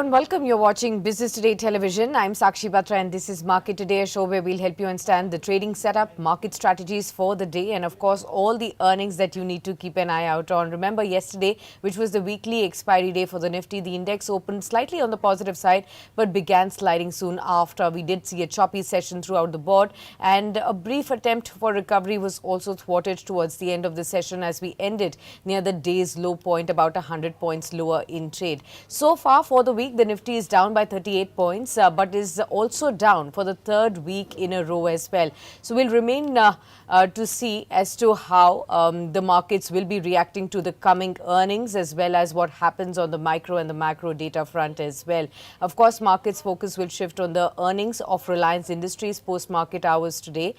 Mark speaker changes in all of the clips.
Speaker 1: and welcome. You're watching Business Today Television. I'm Sakshi Batra and this is Market Today, a show where we'll help you understand the trading setup, market strategies for the day and of course all the earnings that you need to keep an eye out on. Remember yesterday, which was the weekly expiry day for the Nifty, the index opened slightly on the positive side but began sliding soon after. We did see a choppy session throughout the board and a brief attempt for recovery was also thwarted towards the end of the session as we ended near the day's low point, about 100 points lower in trade. So far for the week, the Nifty is down by 38 points, but is also down for the third week in a row as well. So we'll remain to see as to how the markets will be reacting to the coming earnings as well as what happens on the micro and the macro data front as well. Of course, markets focus will shift on the earnings of Reliance Industries post-market hours today.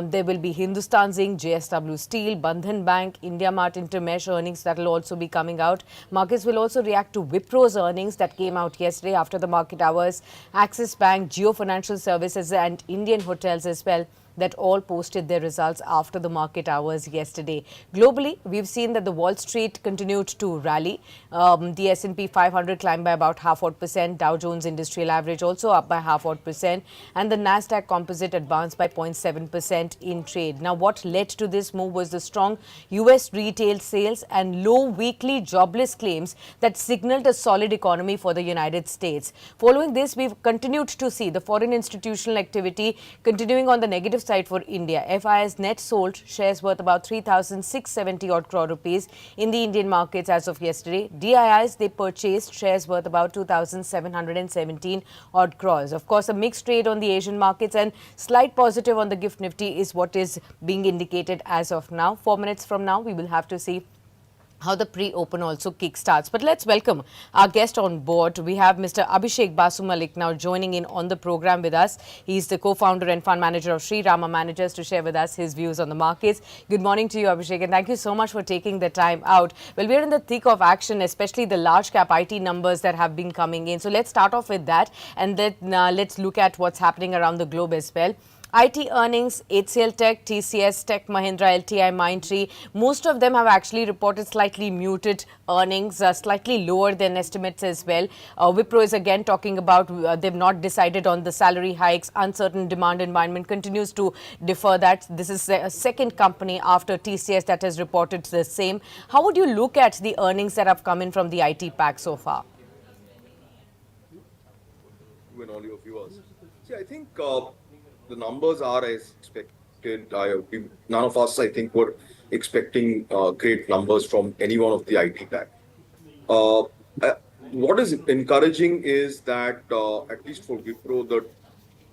Speaker 1: There will be Hindustan Zinc, JSW Steel, Bandhan Bank, India Mart Intermesh earnings that will also be coming out. Markets will also react to Wipro's earnings that came out yesterday after the market hours. Axis Bank, Jio Financial Services and Indian Hotels as well, that all posted their results after the market hours yesterday. Globally, we've seen that the Wall Street continued to rally. The S&P 500 climbed by about 0.5%, Dow Jones Industrial Average also up by 0.5%, and the Nasdaq Composite advanced by 0.7% in trade. Now, what led to this move was the strong US retail sales and low weekly jobless claims that signaled a solid economy for the United States. Following this, we've continued to see the foreign institutional activity continuing on the negative side for India. FIS net sold shares worth about 3,670 odd crore rupees in the Indian markets as of yesterday. DIIs, they purchased shares worth about 2,717 odd crores. Of course, a mixed trade on the Asian markets and slight positive on the gift Nifty is what is being indicated as of now. 4 minutes from now, we will have to see how the pre-open also kickstarts. But let's welcome our guest on board. We have Mr. Abhishek Basu Malik now joining in on the program with us. He's the co-founder and fund manager of Sri Rama Managers to share with us his views on the markets. Good morning to you, Abhishek, and thank you so much for taking the time out. Well, we're in the thick of action, especially the large cap IT numbers that have been coming in. So let's start off with that and then let's look at what's happening around the globe as well. IT earnings, HCL Tech, TCS, Tech Mahindra, LTI, Mindtree, most of them have actually reported slightly muted earnings, slightly lower than estimates as well. Wipro is again talking about they've not decided on the salary hikes, uncertain demand environment continues to defer that. This is a second company after TCS that has reported the same. How would you look at the earnings that have come in from the IT pack so far?
Speaker 2: And all your viewers. See, I think the numbers are as expected. None of us, I think, were expecting great numbers from any one of the IT tech. What is encouraging is that at least for Wipro,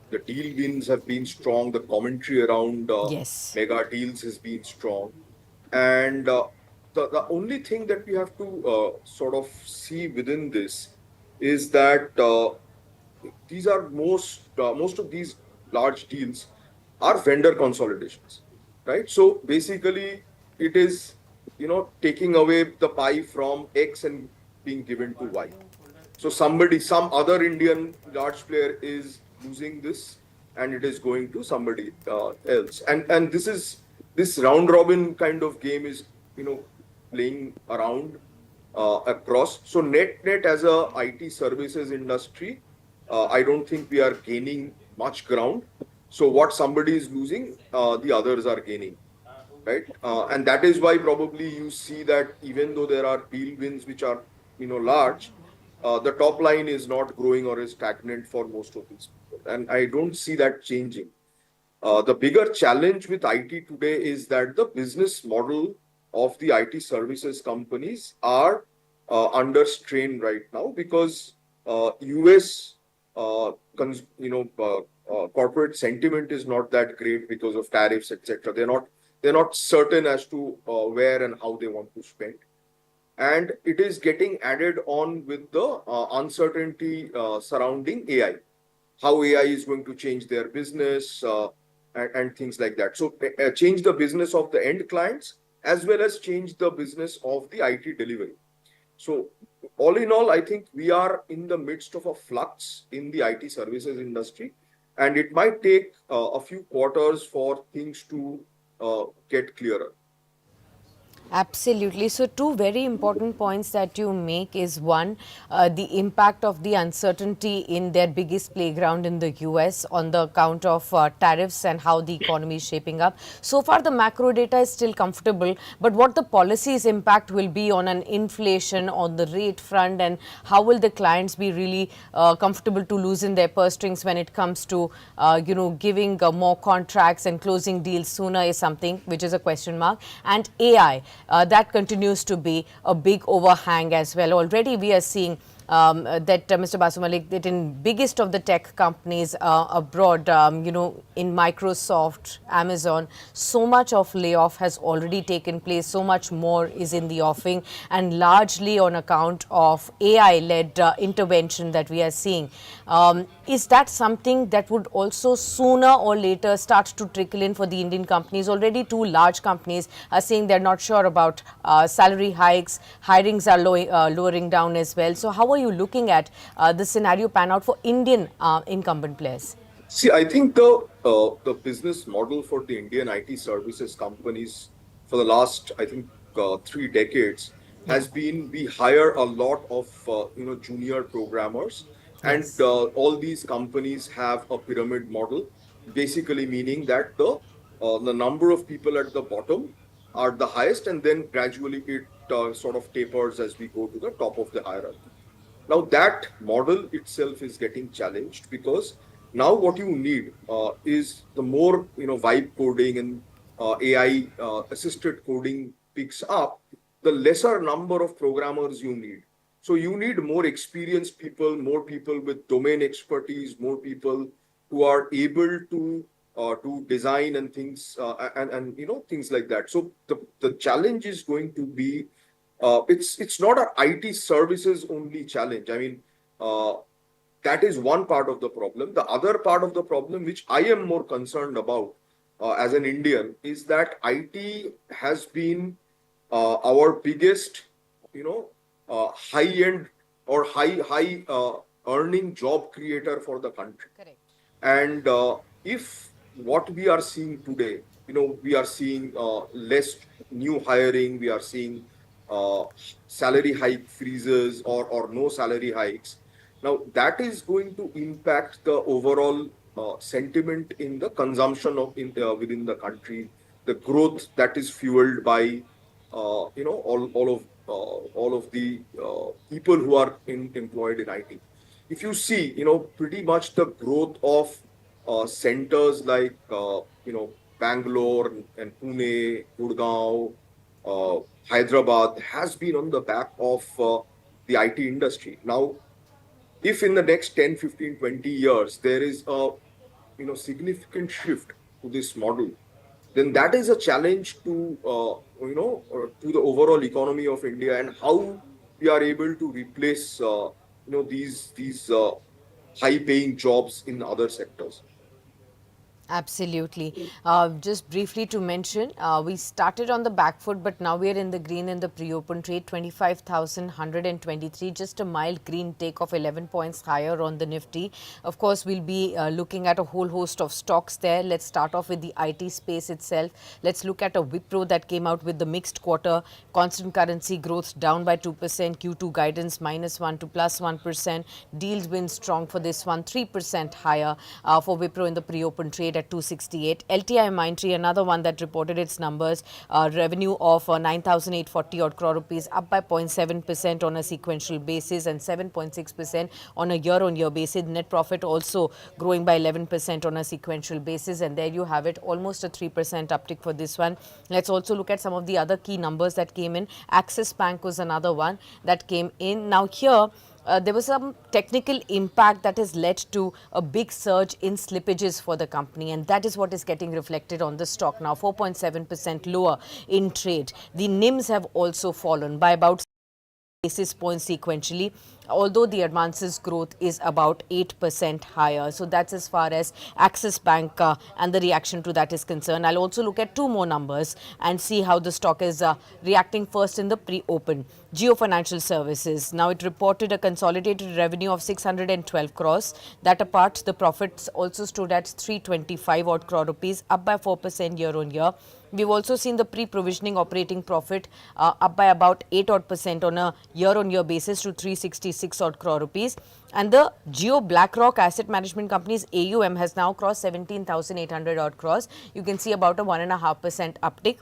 Speaker 2: the deal wins have been strong. The commentary around
Speaker 1: Yes.
Speaker 2: mega deals has been strong. And the only thing that we have to sort of see within this is that these are most of these large deals are vendor consolidations, right? So basically, it is taking away the pie from X and being given to Y. So some other Indian large player is losing this, and it is going to somebody else. And this round robin kind of game is playing around across. So net as a IT services industry, I don't think we are gaining much ground. So what somebody is losing, the others are gaining, right? And that is why probably you see that even though there are deal wins which are large, the top line is not growing or is stagnant for most of these people. And I don't see that changing. The bigger challenge with IT today is that the business model of the IT services companies are under strain right now because US corporate sentiment is not that great because of tariffs, etc. They're not certain as to where and how they want to spend, and it is getting added on with the uncertainty surrounding AI, how AI is going to change their business and things like that. So change the business of the end clients as well as change the business of the IT delivery. So all in all, I think we are in the midst of a flux in the IT services industry, and it might take a few quarters for things to get clearer.
Speaker 1: Absolutely. So, two very important points that you make is one, the impact of the uncertainty in their biggest playground in the US on the account of tariffs and how the economy is shaping up. So far, the macro data is still comfortable, but what the policy's impact will be on an inflation, on the rate front, and how will the clients be really comfortable to loosen their purse strings when it comes to, giving more contracts and closing deals sooner is something which is a question mark. And AI. That continues to be a big overhang as well. Already we are seeing that Mr. Basu Malik, that in biggest of the tech companies abroad, in Microsoft, Amazon, so much of layoff has already taken place, so much more is in the offing, and largely on account of AI-led intervention that we are seeing. Is that something that would also sooner or later start to trickle in for the Indian companies? Already two large companies are saying they're not sure about salary hikes, hirings are lowering down as well. So how are you looking at the scenario pan out for Indian incumbent players?
Speaker 2: See, I think the business model for the Indian IT services companies for the last, I think, 3 decades
Speaker 1: Yeah.
Speaker 2: has been we hire a lot of junior programmers, and
Speaker 1: Yes.
Speaker 2: all these companies have a pyramid model, basically meaning that the number of people at the bottom are the highest, and then gradually it sort of tapers as we go to the top of the hierarchy. Now that model itself is getting challenged because now what you need is the more vibe coding and AI assisted coding picks up, the lesser number of programmers you need. So you need more experienced people, more people with domain expertise, more people who are able to design and things and things like that. So the challenge is going to be it's not a IT services only challenge. I mean, uh, that is one part of the problem. The other part of the problem, which I am more concerned about as an Indian, is that IT has been our biggest, high end or high earning job creator for the country.
Speaker 1: Correct.
Speaker 2: And if what we are seeing today, we are seeing less new hiring, we are seeing uh, salary hike freezes or no salary hikes. Now, that is going to impact the overall sentiment in the consumption within the country, the growth that is fueled by all of the people who are employed in IT. If you see, pretty much the growth of centers like Bangalore and Pune, Gurgaon, Hyderabad has been on the back of the IT industry. Now, if in the next 10, 15, 20 years there is a significant shift to this model, then that is a challenge to the overall economy of India, and how we are able to replace these high paying jobs in other sectors.
Speaker 1: Absolutely. Just briefly to mention, we started on the back foot, but now we are in the green in the pre-open trade, 25,123, just a mild green take of 11 points higher on the Nifty. Of course, we'll be looking at a whole host of stocks there. Let's start off with the IT space itself. Let's look at a Wipro that came out with the mixed quarter, constant currency growth down by 2%, Q2 guidance -1 to +1%. Deals win strong for this one, 3% higher for Wipro in the pre-open trade at 268. LTI Mindtree, another one that reported its numbers, revenue of 9,840 odd crore rupees, up by 0.7% on a sequential basis and 7.6% on a year-on-year basis. Net profit also growing by 11% on a sequential basis, and there you have it, almost a 3% uptick for this one. Let's also look at some of the other key numbers that came in. Axis Bank was another one that came in. Now here, there was some technical impact that has led to a big surge in slippages for the company, and that is what is getting reflected on the stock now, 4.7% lower in trade. The NIMs have also fallen by about basis points sequentially, although the advances growth is about 8% higher. So that's as far as Axis Bank and the reaction to that is concerned. I'll also look at two more numbers and see how the stock is reacting first in the pre-open. Geo Financial Services. Now it reported a consolidated revenue of 612 crores. That apart, the profits also stood at 325 odd crore rupees, up by 4% year on year. We've also seen the pre-provisioning operating profit up by about 8 odd percent on a year-on-year basis to 366 odd crore rupees. And the Jio BlackRock Asset Management Company's AUM has now crossed 17,800 odd crores. You can see about a 1.5% uptick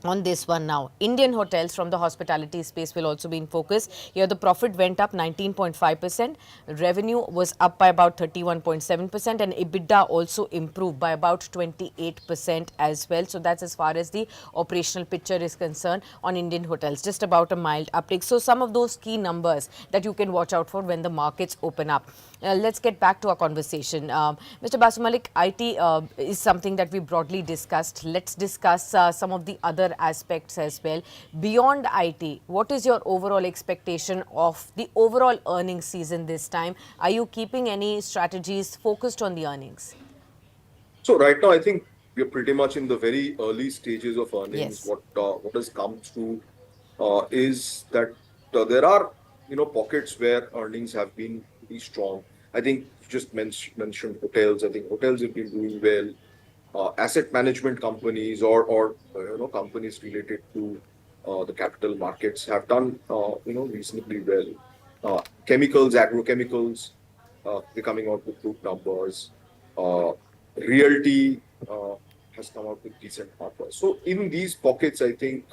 Speaker 1: on this one now. Indian hotels from the hospitality space will also be in focus. Here the profit went up 19.5%, revenue was up by about 31.7% and EBITDA also improved by about 28% as well. So that's as far as the operational picture is concerned on Indian hotels, just about a mild uptick. So some of those key numbers that you can watch out for when the markets open up. Let's get back to our conversation. Mr. Basu Malik, IT is something that we broadly discussed. Let's discuss some of the other aspects as well. Beyond IT, what is your overall expectation of the overall earnings season this time? Are you keeping any strategies focused on the earnings?
Speaker 2: So right now, I think we are pretty much in the very early stages of earnings.
Speaker 1: Yes.
Speaker 2: What has come through is that there are pockets where earnings have been pretty strong. I think you just mentioned hotels. I think hotels have been doing well. Asset management companies or companies related to the capital markets have done reasonably well. Chemicals, agrochemicals, they're coming out with good numbers. Uh, Realty has come out with decent numbers. So in these pockets, I think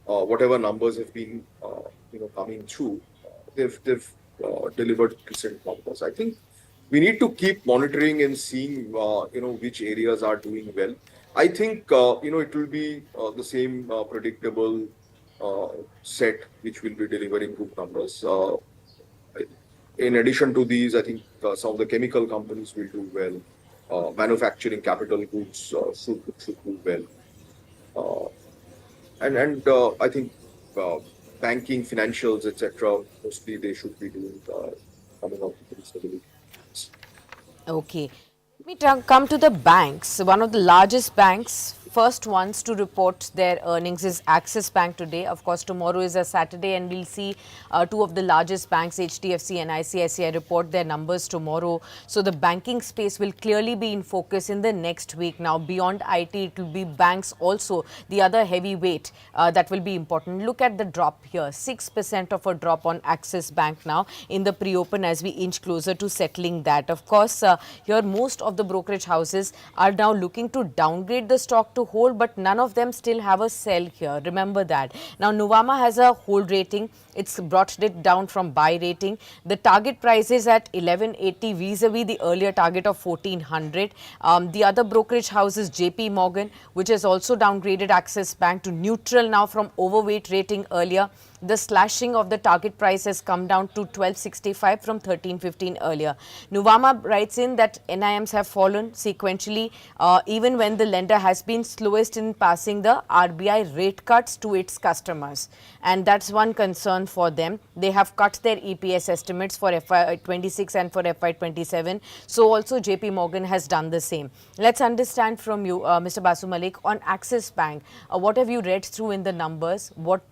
Speaker 2: whatever numbers have been coming through, they've delivered decent numbers. I think we need to keep monitoring and seeing which areas are doing well. I think it will be the same predictable uh, set which will be delivering good numbers. In addition to these, I think some of the chemical companies will do well. Manufacturing capital goods should do well. And I think uh, banking, financials, etc. Mostly they should be doing coming out with reasonably.
Speaker 1: Okay. Let me come to the banks. One of the largest banks, first ones to report their earnings is Axis Bank today. Of course, tomorrow is a Saturday and we'll see two of the largest banks, HDFC and ICICI, report their numbers tomorrow. So the banking space will clearly be in focus in the next week. Now, beyond IT, it will be banks also, the other heavyweight that will be important. Look at the drop here, 6% of a drop on Axis Bank now in the pre-open as we inch closer to settling that. Of course, here most of the brokerage houses are now looking to downgrade the stock to hold, but none of them still have a sell here. Remember that. Now, Nuvama has a hold rating. It's brought it down from buy rating. The target price is at 1180 vis-a-vis the earlier target of 1400. The other brokerage house is JP Morgan, which has also downgraded Axis Bank to neutral now from overweight rating earlier. The slashing of the target price has come down to 1265 from 1315 earlier. Nuvama writes in that NIMs have fallen sequentially even when the lender has been slowest in passing the RBI rate cuts to its customers. And that's one concern for them. They have cut their EPS estimates for FY26 and for FY27. So also JP Morgan has done the same. Let's understand from you, Mr. Basu Malik, on Axis Bank. What have you read through in the numbers? What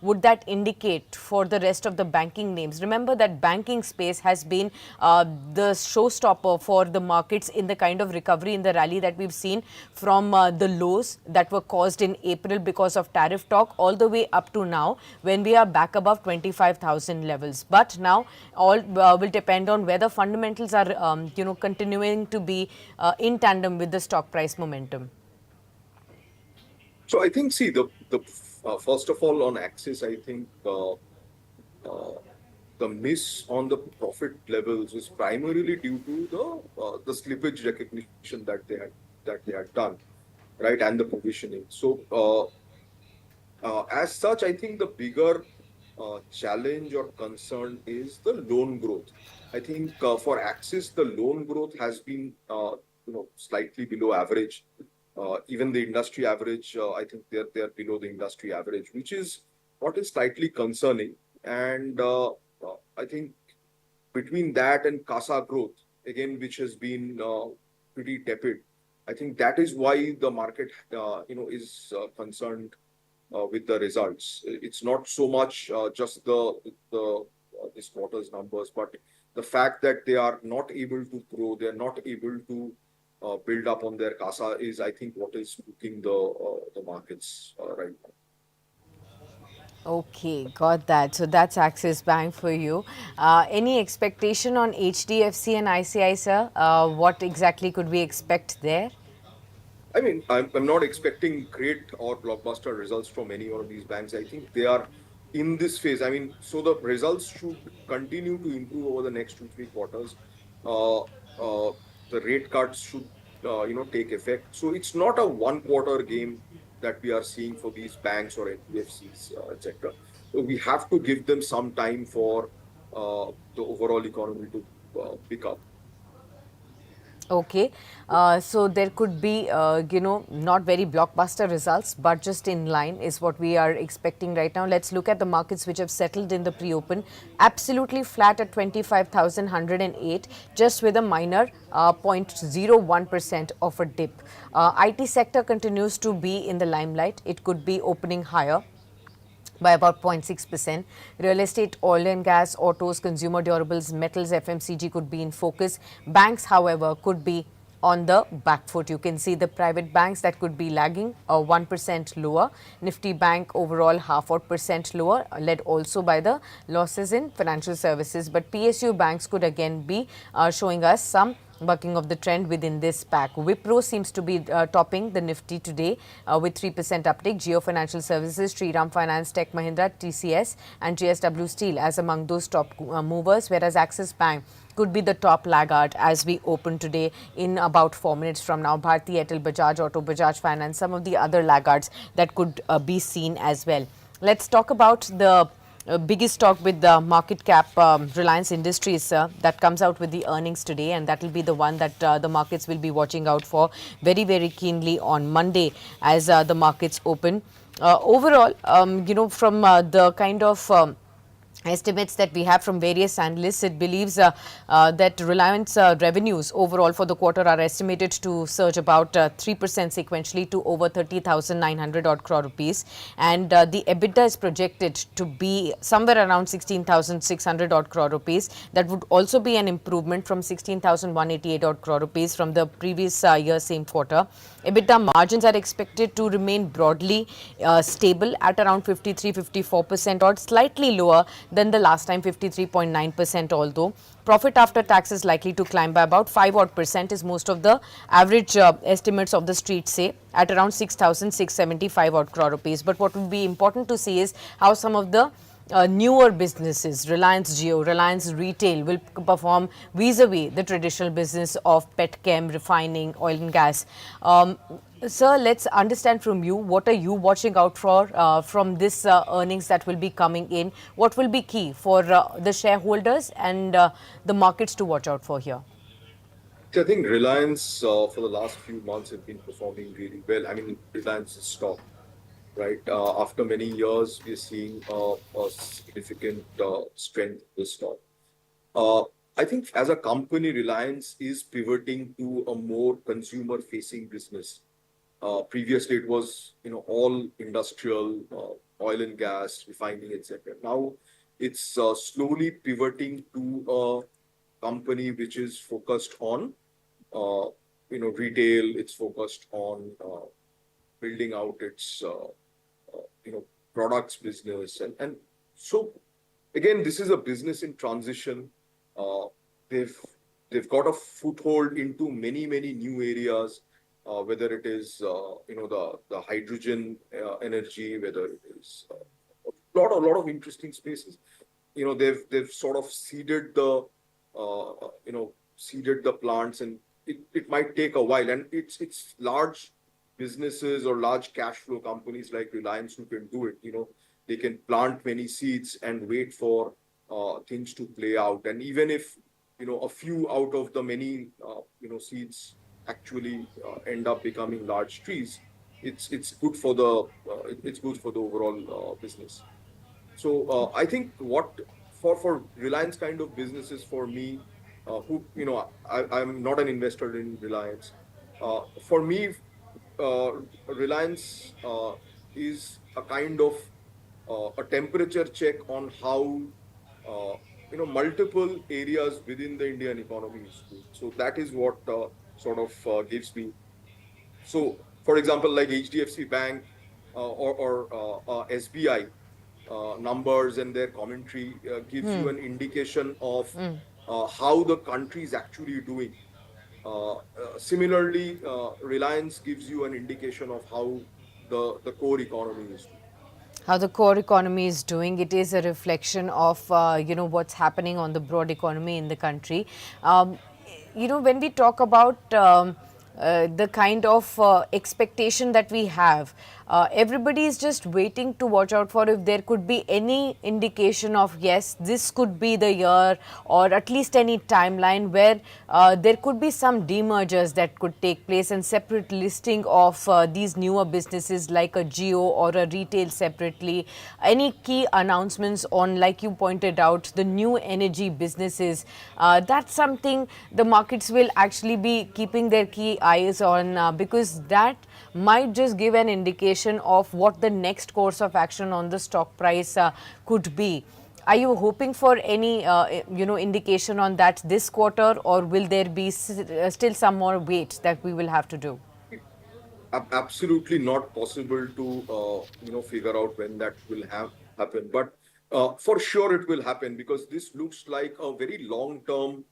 Speaker 1: would that indicate for the rest of the banking names? Remember that banking space has been the showstopper for the markets in the kind of recovery in the rally that we've seen from the lows that were caused in April because of tariff talk all the way up to now when we are back above 25,000 levels. But now all will depend on whether fundamentals are continuing to be in tandem with the stock price momentum.
Speaker 2: So I think, see, the first of all on Axis, I think uh, the miss on the profit levels is primarily due to the slippage recognition that they had done, right, and the provisioning. So as such, I think the bigger challenge or concern is the loan growth. I think for Axis, the loan growth has been slightly below average. Even the industry average, I think they're below the industry average, which is what is slightly concerning. And I think between that and CASA growth, again, which has been pretty tepid, I think that is why the market, is concerned with the results. It's not so much just the this quarter's numbers, but the fact that they are not able to grow, they are not able to build up on their CASA is, I think, what is spooking the markets right now.
Speaker 1: Okay, got that. So that's Axis Bank for you. Any expectation on HDFC and ICI, sir? What exactly could we expect there?
Speaker 2: I mean, I'm not expecting great or blockbuster results from any one of these banks. I think they are in this phase. I mean, so the results should continue to improve over the next 2 3 quarters. Uh, the rate cuts should take effect. So it's not a 1 quarter game that we are seeing for these banks or NBFCs, etc. So we have to give them some time for the overall economy to pick up.
Speaker 1: Okay, so there could be, not very blockbuster results, but just in line is what we are expecting right now. Let's look at the markets which have settled in the pre-open. Absolutely flat at 25,108, just with a minor 0.01% of a dip. IT sector continues to be in the limelight. It could be opening higher by about 0.6%. Real estate, oil and gas, autos, consumer durables, metals, FMCG could be in focus. Banks, however, could be on the back foot. You can see the private banks that could be lagging 1% lower. Nifty Bank overall half odd percent lower, led also by the losses in financial services. But PSU banks could again be showing us some bucking of the trend within this pack. Wipro seems to be topping the Nifty today with 3% uptick. Geo Financial Services, Shriram Finance, Tech Mahindra, TCS and JSW Steel as among those top movers, whereas Axis Bank could be the top laggard as we open today in about 4 minutes from now. Bharti Airtel, Bajaj Auto, Bajaj Finance, some of the other laggards that could be seen as well. Let's talk about the biggest stock with the market cap, Reliance Industries, that comes out with the earnings today, and that will be the one that the markets will be watching out for very, very keenly on Monday as the markets open. Overall, from the kind of estimates that we have from various analysts, it believes that Reliance revenues overall for the quarter are estimated to surge about 3% sequentially to over 30,900 odd crore rupees, and the EBITDA is projected to be somewhere around 16,600 odd crore rupees. That would also be an improvement from 16,188 odd crore rupees from the previous year same quarter. EBITDA margins are expected to remain broadly stable at around 53-54% or slightly lower than the last time, 53.9%, although profit after tax is likely to climb by about 5 odd percent is most of the average estimates of the street say at around 6,675 odd crore rupees. But what would be important to see is how some of the newer businesses, Reliance Jio, Reliance Retail, will perform vis-a-vis the traditional business of petchem, refining, oil and gas. Sir, let's understand from you, what are you watching out for from this earnings that will be coming in? What will be key for the shareholders and the markets to watch out for here?
Speaker 2: So I think Reliance for the last few months have been performing really well. I mean, Reliance's stock, right? After many years, we're seeing a significant strength in the stock. Uh, I think as a company, Reliance is pivoting to a more consumer-facing business. Previously, it was all industrial, oil and gas, refining, etc. Now, it's slowly pivoting to a company which is focused on retail. It's focused on building out its products business, and so again, this is a business in transition. uh, they've they've got a foothold into many new areas, whether it is the hydrogen energy, whether it is a lot of interesting spaces. They've sort of seeded the plants, and it might take a while, and it's large businesses or large cash flow companies like Reliance who can do it. They can plant many seeds and wait for things to play out. And even if a few out of the many seeds actually end up becoming large trees, it's good for the overall business. So I think what for Reliance kind of businesses, for me, who I'm not an investor in Reliance. For me, uh, Reliance is a kind of a temperature check on how multiple areas within the Indian economy is doing. So that is what gives me. So, for example, like HDFC Bank or SBI numbers and their commentary gives you an indication of how the country is actually doing. Similarly, Reliance gives you an indication of how the core economy is doing.
Speaker 1: How the core economy is doing. It is a reflection of what's happening on the broad economy in the country. Um, when we talk about the kind of expectation that we have, everybody is just waiting to watch out for if there could be any indication of yes, this could be the year, or at least any timeline where there could be some demergers that could take place and separate listing of these newer businesses like a Geo or a retail separately. Any key announcements on, like you pointed out, the new energy businesses? That's something the markets will actually be keeping their key eyes on, because that might just give an indication of what the next course of action on the stock price could be. Are you hoping for any indication on that this quarter, or will there be still some more wait that we will have to do?
Speaker 2: Absolutely not possible to figure out when that will have happen, but for sure it will happen, because this looks like a very long term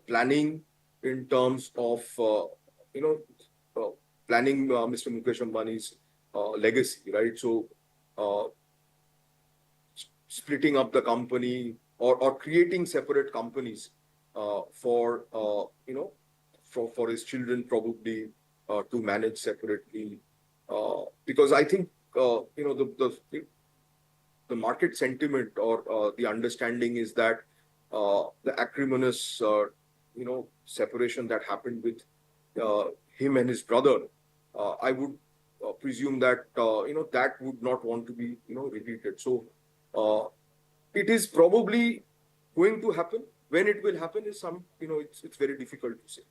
Speaker 2: planning in terms of you know planning Mr. Mukesh Ambani's legacy, right? So uh, splitting up the company, or creating separate companies for for his children, probably to manage separately, because I think the market sentiment, or the understanding is that the acrimonious separation that happened with him and his brother, I would presume that that would not want to be repeated. So uh, it is probably going to happen. When it will happen is it's very difficult to say.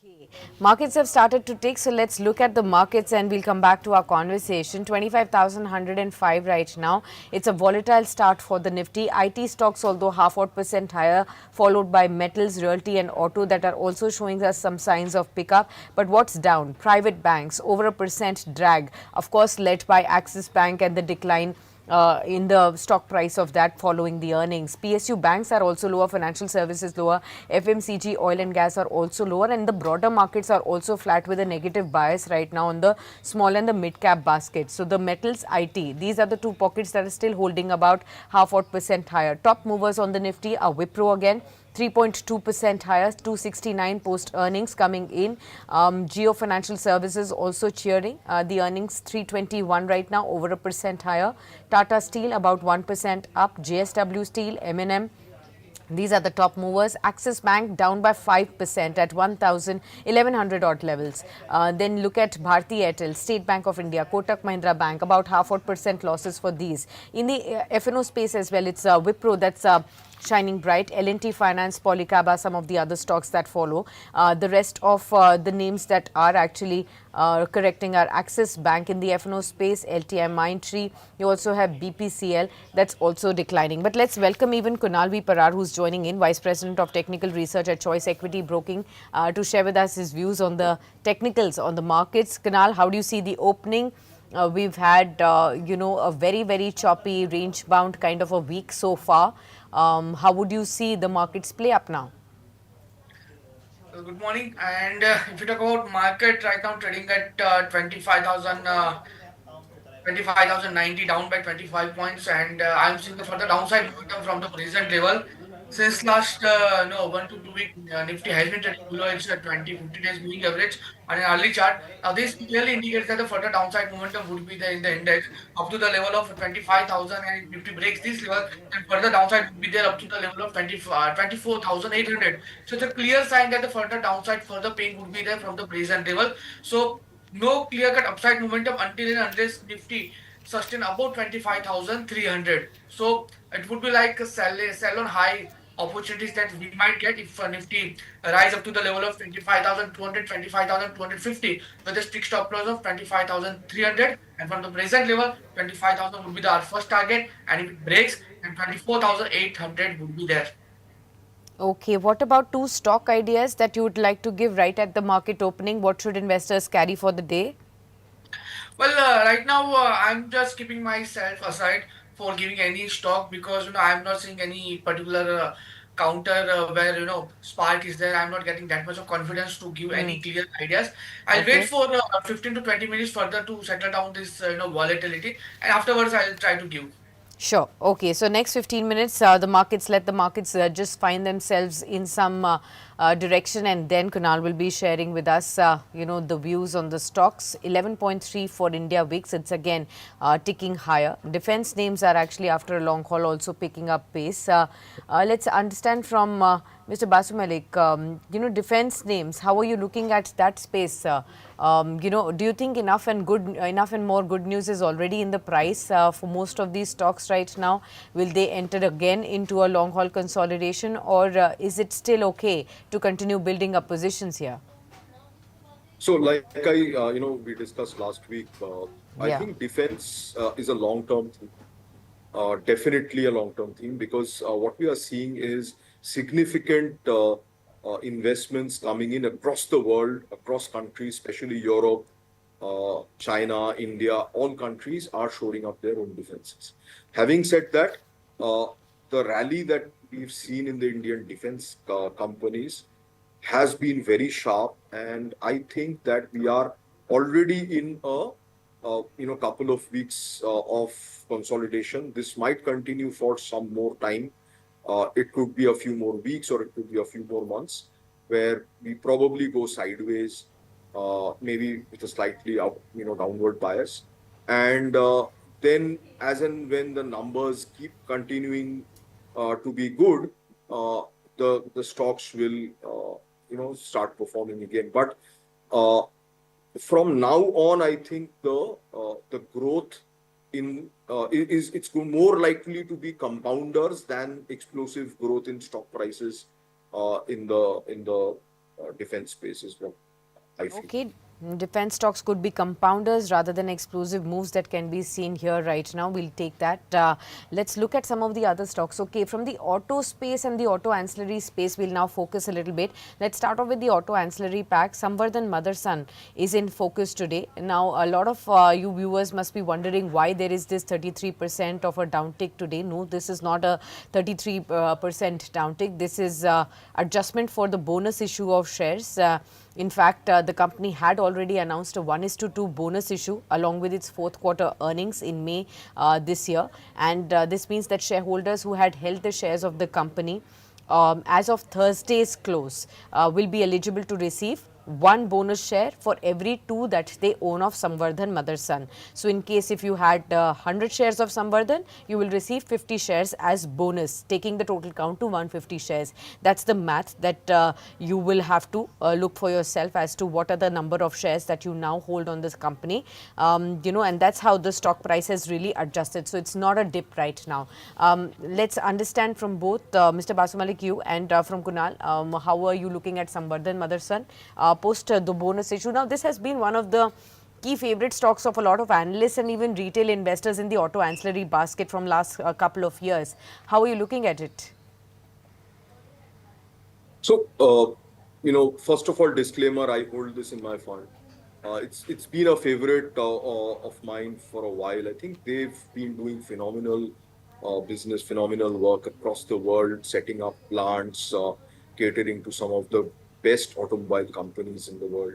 Speaker 1: Okay. Markets have started to tick, so let's look at the markets and we'll come back to our conversation. 25,105 right now. It's a volatile start for the Nifty. IT stocks, although half odd percent higher, followed by metals, realty and auto that are also showing us some signs of pickup. But what's down? Private banks, over a percent drag, of course led by Axis Bank and the decline in the stock price of that following the earnings. PSU banks are also lower, financial services lower, FMCG, oil and gas are also lower, and the broader markets are also flat with a negative bias right now on the small and the mid cap basket. So the metals, IT, these are the two pockets that are still holding about half odd percent higher. Top movers on the Nifty are Wipro again, 3.2% higher, 269 post earnings coming in. Geo Financial Services also cheering. The earnings 321 right now, over a percent higher. Tata Steel about 1% up. JSW Steel, M&M. These are the top movers. Axis Bank down by 5% at 1,100 odd levels. Then look at Bharti Airtel, State Bank of India, Kotak Mahindra Bank, about half odd percent losses for these. In the F&O space as well, it's Wipro that's shining bright. L&T Finance, Polycaba, some of the other stocks that follow. The rest of the names that are actually correcting are Axis Bank in the F&O space, LTI Mindtree. You also have BPCL that's also declining. But let's welcome even Kunal V. Parar, who's joining in, Vice President of Technical Research at Choice Equity Broking, to share with us his views on the technicals on the markets. Kunal, how do you see the opening? We've had, a very, very choppy, range-bound kind of a week so far. How would you see the markets play up now?
Speaker 3: Good morning. And if you talk about market right now, trading at 25,090, down by 25 points, and I'm seeing the further downside momentum from the present level. Since last no 1 to 2 week, Nifty has been trading below its 20 50 days moving average on an early chart. Now this clearly indicates that the further downside momentum would be there in the index up to the level of 25,000, and if Nifty breaks this level, then further downside would be there up to the level of 24,800. So it's a clear sign that the further downside, further pain would be there from the present level. So no clear-cut upside momentum until and unless Nifty sustain above 25,300. So it would be like a sell on high opportunities that we might get if Nifty rise up to the level of 25,200, 25,250 with a strict stop loss of 25,300. And from the present level, 25,000 would be our first target. And if it breaks, then 24,800 would be there.
Speaker 1: Okay, what about two stock ideas that you would like to give right at the market opening? What should investors carry for the day?
Speaker 3: Well, right now I'm just keeping myself aside for giving any stock because I'm not seeing any particular counter where spark is there. I'm not getting that much of confidence to give any clear ideas. I'll wait
Speaker 1: Okay.
Speaker 3: for 15 to 20 minutes further to settle down this volatility, and afterwards I'll try to give.
Speaker 1: Sure. Okay. So next 15 minutes, let the markets just find themselves in some direction, and then Kunal will be sharing with us, the views on the stocks. 11.3 for India VIX. It's again ticking higher. Defense names are actually after a long haul also picking up pace. Let's understand from Mr. Basu Malik, defense names. How are you looking at that space? Do you think enough and more good news is already in the price for most of these stocks right now? Will they enter again into a long haul consolidation, or is it still okay to continue building up positions here?
Speaker 2: So, we discussed last week. I
Speaker 1: Yeah.
Speaker 2: think defense is a long-term thing, definitely a long-term thing, because what we are seeing is significant investments coming in across the world, across countries, especially Europe, China, India. All countries are shoring up their own defenses. Having said that, uh, the rally that we've seen in the Indian defense companies has been very sharp, and I think that we are already in a couple of weeks of consolidation. This might continue for some more time. It could be a few more weeks, or it could be a few more months, where we probably go sideways, maybe with a slightly downward bias, and then as and when the numbers keep continuing to be good, uh, the stocks will start performing again. But uh, from now on, I think the growth it's more likely to be compounders than explosive growth in stock prices in the defense space, is what I feel.
Speaker 1: Okay, defense stocks could be compounders rather than explosive moves that can be seen here right now. We'll take that. Let's look at some of the other stocks. Okay, from the auto space and the auto ancillary space, we'll now focus a little bit. Let's start off with the auto ancillary pack. Samvardhan Motherson is in focus today. Now, a lot of you viewers must be wondering why there is this 33% of a downtick today. No, this is not a 33% downtick. This is adjustment for the bonus issue of shares. In fact, the company had already announced a 1:2 bonus issue along with its fourth quarter earnings in May this year. And this means that shareholders who had held the shares of the company as of Thursday's close will be eligible to receive one bonus share for every two that they own of Samvardhan Motherson. So in case if you had 100 shares of Samvardhan, you will receive 50 shares as bonus, taking the total count to 150 shares. That's the math that you will have to look for yourself as to what are the number of shares that you now hold on this company. And that's how the stock price has really adjusted. So it's not a dip right now. Let's understand from both Mr. Basumalik, you and from Kunal, how are you looking at Samvardhan Motherson post the bonus issue? Now, this has been one of the key favorite stocks of a lot of analysts and even retail investors in the auto ancillary basket from last couple of years. How are you looking at it?
Speaker 2: So, first of all, disclaimer: I hold this in my fund. It's been a favorite of mine for a while. I think they've been doing phenomenal business, phenomenal work across the world, setting up plants, catering to some of the best automobile companies in the world.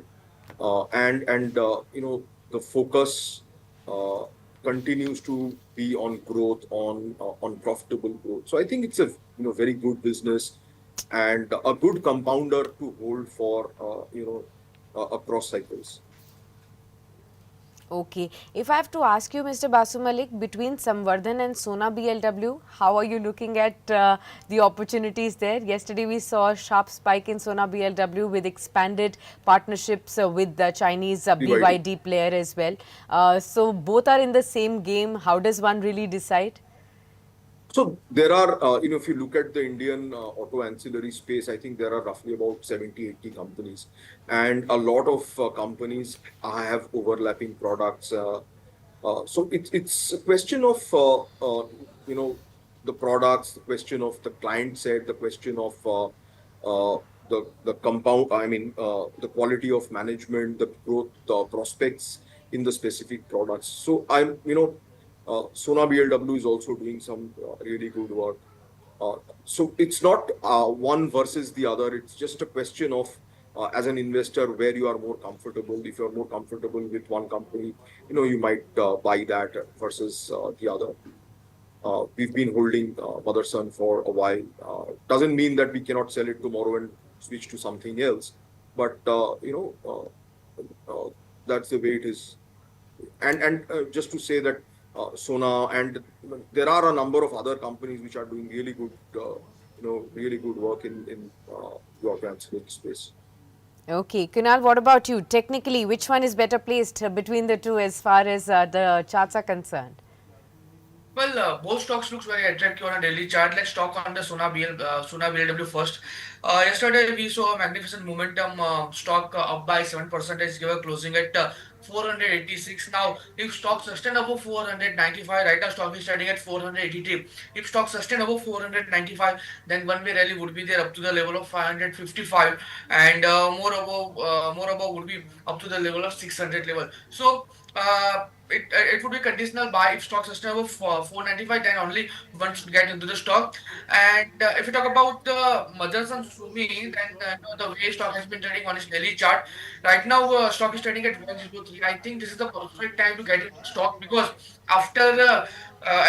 Speaker 2: And the focus uh, continues to be on growth, on profitable growth. So I think it's a very good business and a good compounder to hold for across cycles.
Speaker 1: Okay. If I have to ask you, Mr. Basu Malik, between Samvardhan and Sona BLW, how are you looking at the opportunities there? Yesterday, we saw a sharp spike in Sona BLW with expanded partnerships with the Chinese
Speaker 2: BYD.
Speaker 1: BYD player as well. So, both are in the same game. How does one really decide?
Speaker 2: So there are, if you look at the Indian auto ancillary space, I think there are roughly about 70, 80 companies. And a lot of companies have overlapping products. So it's a question of, the products, the question of the client set, the question of the compound. I mean, the quality of management, the growth prospects in the specific products. So Sona BLW is also doing some really good work. Uh, so it's not one versus the other. It's just a question of, as an investor, where you are more comfortable. If you're more comfortable with one company, you might buy that versus the other. We've been holding Motherson for a while. Doesn't mean that we cannot sell it tomorrow and switch to something else. But that's the way it is. And just to say that Sona, and there are a number of other companies which are doing really good work in the organic space.
Speaker 1: Okay, Kunal, what about you? Technically, which one is better placed between the two as far as the charts are concerned?
Speaker 3: Well, both stocks looks very attractive on a daily chart. Let's talk on the Sona BLW first. Yesterday we saw a magnificent momentum. Stock up by 7%. Give a closing at 486. Now, if stock sustain above 495, right now stock is trading at 483. If stock sustain above 495, then one way rally would be there up to the level of 555, and more above would be up to the level of 600 level. So. It would be conditional buy if stock sustainable for 495, then only one should get into the stock. And if you talk about the Motherson Sumi, then the way stock has been trading on its daily chart, right now stock is trading at 103. I think this is the perfect time to get into stock because after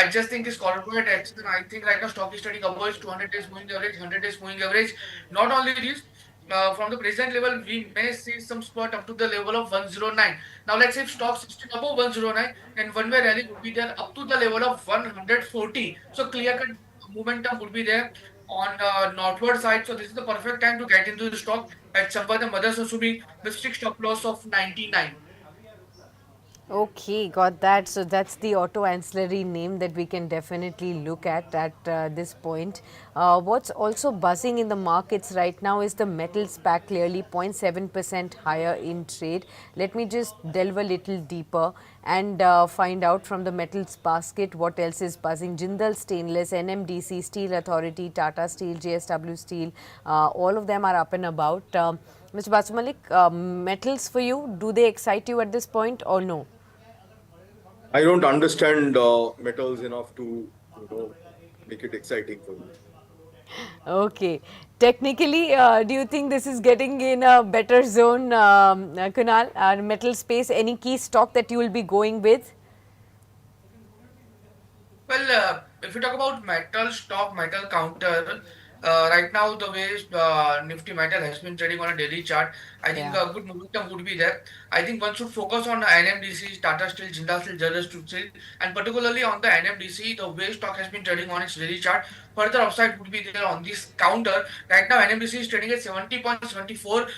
Speaker 3: adjusting this corporate action, I think right now stock is trading above its 200 days moving average, 100 days moving average. Not only this, from the present level, we may see some spot up to the level of 109. Now, let's say if stocks is still above 109, then one way rally would be there up to the level of 140. So, clear cut momentum would be there on northward side. So, this is the perfect time to get into the stock at somewhere the mother Susumi with strict stop loss of 99.
Speaker 1: Okay, got that. So that's the auto ancillary name that we can definitely look at this point. What's also buzzing in the markets right now is the metals pack, clearly 0.7% higher in trade. Let me just delve a little deeper and find out from the metals basket what else is buzzing. Jindal Stainless, NMDC, Steel Authority, Tata Steel, JSW Steel, all of them are up and about. Mr. Basu Malik, metals for you, do they excite you at this point or no?
Speaker 2: I don't understand metals enough to make it exciting for me.
Speaker 1: Okay. Technically, do you think this is getting in a better zone, Kunal, metal space? Any key stock that you will be going with?
Speaker 3: Well, if you talk about metal stock, metal counter, right now the way Nifty metal has been trading on a daily chart, I think
Speaker 1: Yeah.
Speaker 3: a good momentum would be there. I think one should focus on NMDC, Tata Steel, Jindal Steel, Jindal Steel, and particularly on the NMDC, the way stock has been trading on its daily chart. Further upside would be there on this counter. Right now, NMDC is trading at 70.74.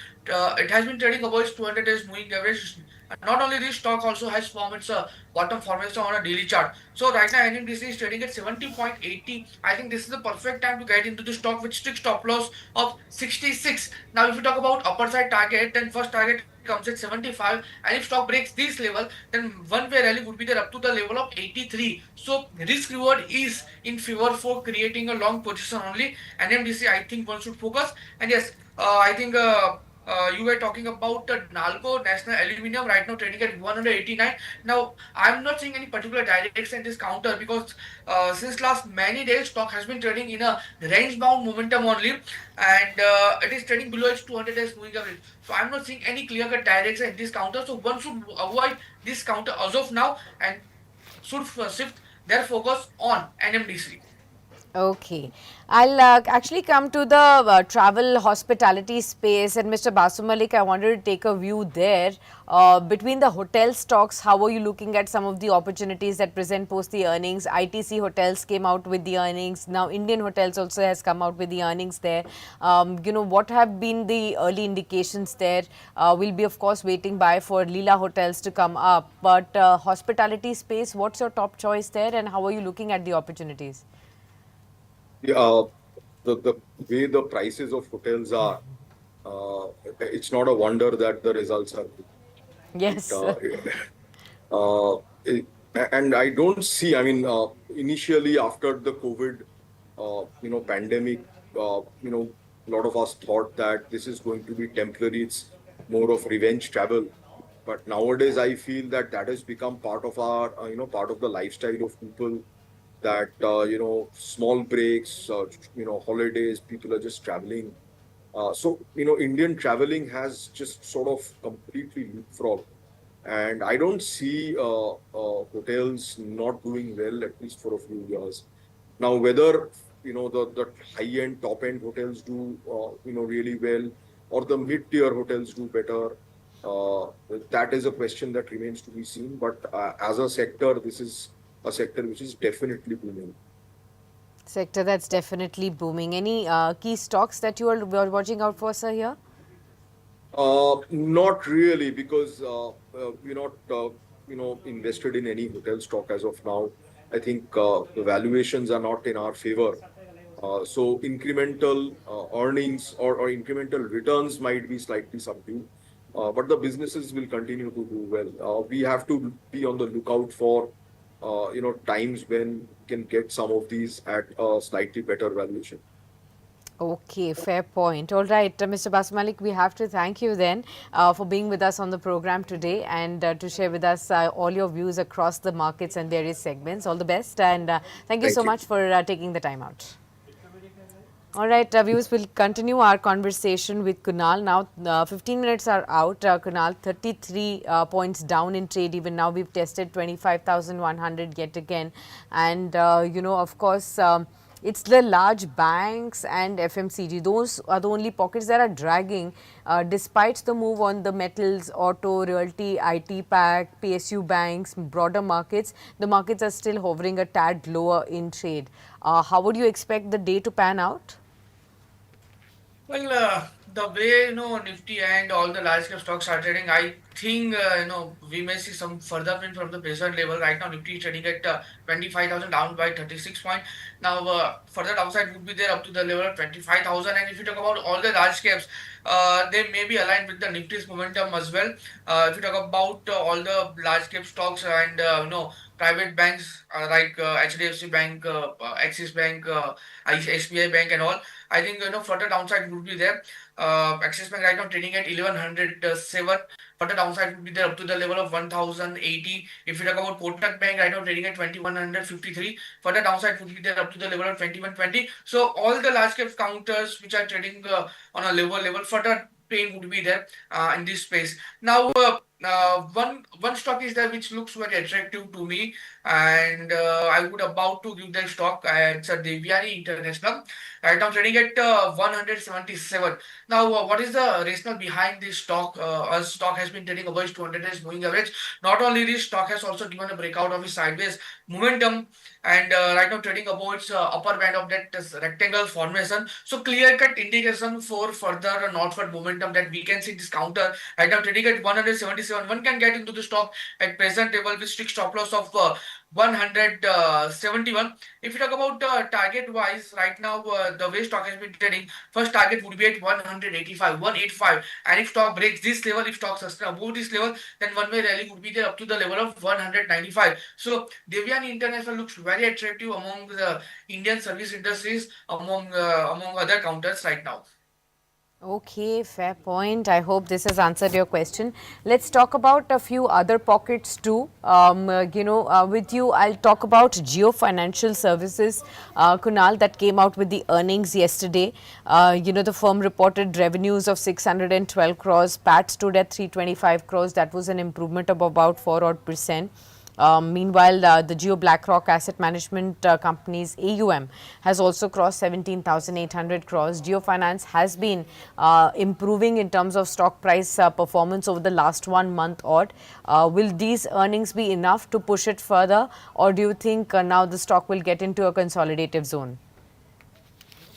Speaker 3: It has been trading above its 200 days moving average. Not only this, stock also has formed its bottom formation on a daily chart. So right now, NMDC is trading at 70.80. I think this is the perfect time to get into the stock with strict stop loss of 66. Now, if you talk about upper side target, then first target comes at 75, and if stock breaks this level, then one way rally would be there up to the level of 83. So risk reward is in favor for creating a long position only. NMDC, I think one should focus. And yes, I think you were talking about Nalco National Aluminium right now trading at 189. Now, I'm not seeing any particular direction in this counter because since last many days, stock has been trading in a range bound momentum only, and it is trading below its 200 days moving average. So, I'm not seeing any clear cut direction in this counter. So, one should avoid this counter as of now and should shift their focus on NMDC.
Speaker 1: Okay. I'll actually come to the travel hospitality space. And Mr. Basu Malik, I wanted to take a view there. Between the hotel stocks, how are you looking at some of the opportunities that present post the earnings? ITC Hotels came out with the earnings. Now, Indian Hotels also has come out with the earnings there. What have been the early indications there? We'll be, of course, waiting by for Leela Hotels to come up. But hospitality space, what's your top choice there and how are you looking at the opportunities?
Speaker 2: Yeah, the way the prices of hotels are, it's not a wonder that the results are good. Right?
Speaker 1: Yes.
Speaker 2: Uh, And I don't see, I mean, initially after the COVID, pandemic, a lot of us thought that this is going to be temporary. It's more of revenge travel. But nowadays, I feel that that has become part of our, part of the lifestyle of people. That small breaks, holidays, people are just traveling. Indian traveling has just sort of completely leapfrogged, and I don't see hotels not doing well at least for a few years. Now, whether the high end, top end hotels do really well, or the mid tier hotels do better, uh, that is a question that remains to be seen. But as a sector, this is a sector which is definitely booming.
Speaker 1: Sector that's definitely booming. Any key stocks that you are watching out for, sir, here?
Speaker 2: Not really, because we're not, invested in any hotel stock as of now. I think the valuations are not in our favor. So incremental earnings or incremental returns might be slightly subdued, but the businesses will continue to do well. We have to be on the lookout for, times when we can get some of these at a slightly better valuation.
Speaker 1: Okay, fair point. All right, Mr. Basmalik, we have to thank you then for being with us on the program today and to share with us all your views across the markets and various segments. All the best, and thank you so
Speaker 2: Thank you.
Speaker 1: much for taking the time out. All right, viewers, will continue our conversation with Kunal. Now, 15 minutes are out. Kunal, 33 points down in trade. Even now, we've tested 25,100 yet again. And, of course, it's the large banks and FMCG. Those are the only pockets that are dragging despite the move on the metals, auto, realty, IT pack, PSU banks, broader markets. The markets are still hovering a tad lower in trade. How would you expect the day to pan out?
Speaker 3: Well, the way Nifty and all the large cap stocks are trading, I think we may see some further win from the present level. Right now, Nifty is trading at 25,000, down by 36 points. Now, further downside would be there up to the level of 25,000. And if you talk about all the large caps, they may be aligned with the Nifty's momentum as well. If you talk about all the large cap stocks and private banks like HDFC Bank, Axis Bank, SBI Bank, and all. I think further downside would be there. Axis Bank right now trading at 1107. Further downside would be there up to the level of 1080. If you talk about Kotak Bank right now trading at 2153. Further downside would be there up to the level of 2120. So all the large cap counters which are trading on a lower level, further pain would be there in this space. Now, one stock is there which looks very attractive to me, and I would about to give that stock. It's a Devyani International. Right now trading at 177. Now, what is the rationale behind this stock? Our stock has been trading above 200 days moving average. Not only this, stock has also given a breakout of its sideways momentum, and right now trading above its upper band of that rectangle formation. So clear cut indication for further northward momentum that we can see this counter right now trading at 177. One can get into the stock at present level with strict stop loss of 171. If you talk about target wise, right now the way stock has been trading, first target would be at 185, 185. And if stock breaks this level, if stock sustains above this level, then one way rally would be there up to the level of 195. So Devyani International looks very attractive among the Indian service industries, among other counters right now.
Speaker 1: Okay, fair point. I hope this has answered your question. Let's talk about a few other pockets too. With you, I'll talk about Geo Financial Services, Kunal, that came out with the earnings yesterday. The firm reported revenues of 612 crores, PAT stood at 325 crores. That was an improvement of about 4 odd percent. Meanwhile, the Geo BlackRock Asset Management Company's AUM has also crossed 17,800 crores. Geo Finance has been improving in terms of stock price performance over the last 1 month odd. Will these earnings be enough to push it further, or do you think now the stock will get into a consolidative zone?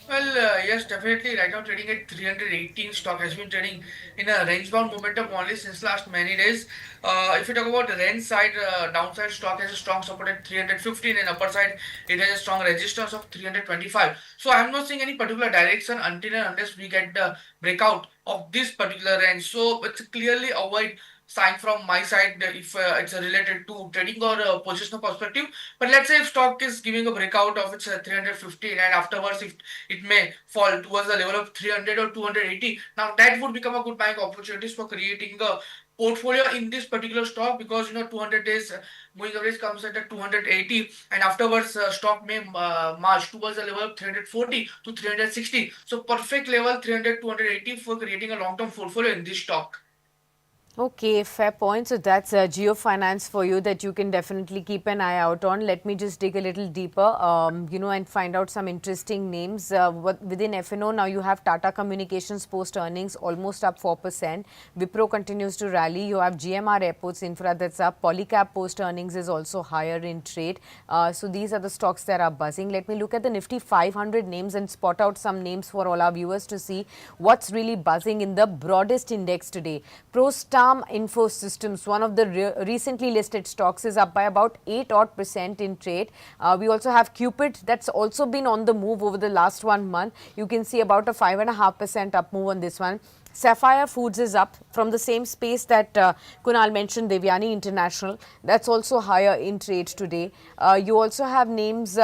Speaker 3: Well, yes, definitely. Right now, trading at 318, stock has been trading in a range-bound momentum only since last many days. If you talk about the range side, downside stock has a strong support at 315, and upper side it has a strong resistance of 325. So I'm not seeing any particular direction until and unless we get the breakout of this particular range. So it's clearly avoid sign from my side if it's related to trading or positional perspective. But let's say if stock is giving a breakout of its 315 and afterwards if it may fall towards the level of 300 or 280, now that would become a good buying opportunities for creating a portfolio in this particular stock, because 200 days moving average comes at 280 and afterwards stock may march towards the level of 340 to 360. So perfect level 300 280 for creating a long term portfolio in this stock.
Speaker 1: Okay, fair point. So that's geofinance for you that you can definitely keep an eye out on. Let me just dig a little deeper, and find out some interesting names. Within FNO, now you have Tata Communications post earnings almost up 4%. Wipro continues to rally. You have GMR Airports Infra that's up. Polycab post earnings is also higher in trade. So these are the stocks that are buzzing. Let me look at the Nifty 500 names and spot out some names for all our viewers to see what's really buzzing in the broadest index today. ProStar Info Systems, one of the recently listed stocks, is up by about 8 odd percent in trade. We also have Cupid, that's also been on the move over the last 1 month. You can see about a 5.5% up move on this one. Sapphire Foods is up from the same space that Kunal mentioned, Devyani International. That's also higher in trade today. You also have names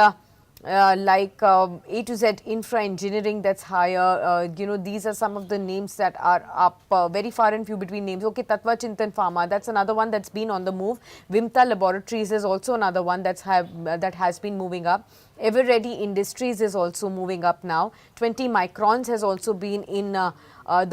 Speaker 1: like A to Z Infra Engineering that's higher. These are some of the names that are up, very far and few between names. Okay, Tatva Chintan Pharma, that's another one that's been on the move. Vimta Laboratories is also another one that has been moving up. Everready Industries is also moving up now. 20 Microns has also been in the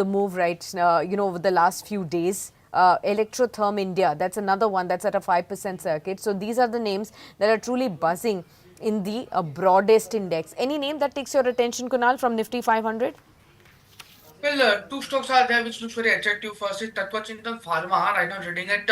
Speaker 1: move over the last few days. Electrotherm India, that's another one that's at a 5% circuit. So these are the names that are truly buzzing in the broadest index. Any name that takes your attention, Kunal, from Nifty 500?
Speaker 3: Well, two stocks are there which looks very attractive. First is Tatva Chintan Pharma, right now trading at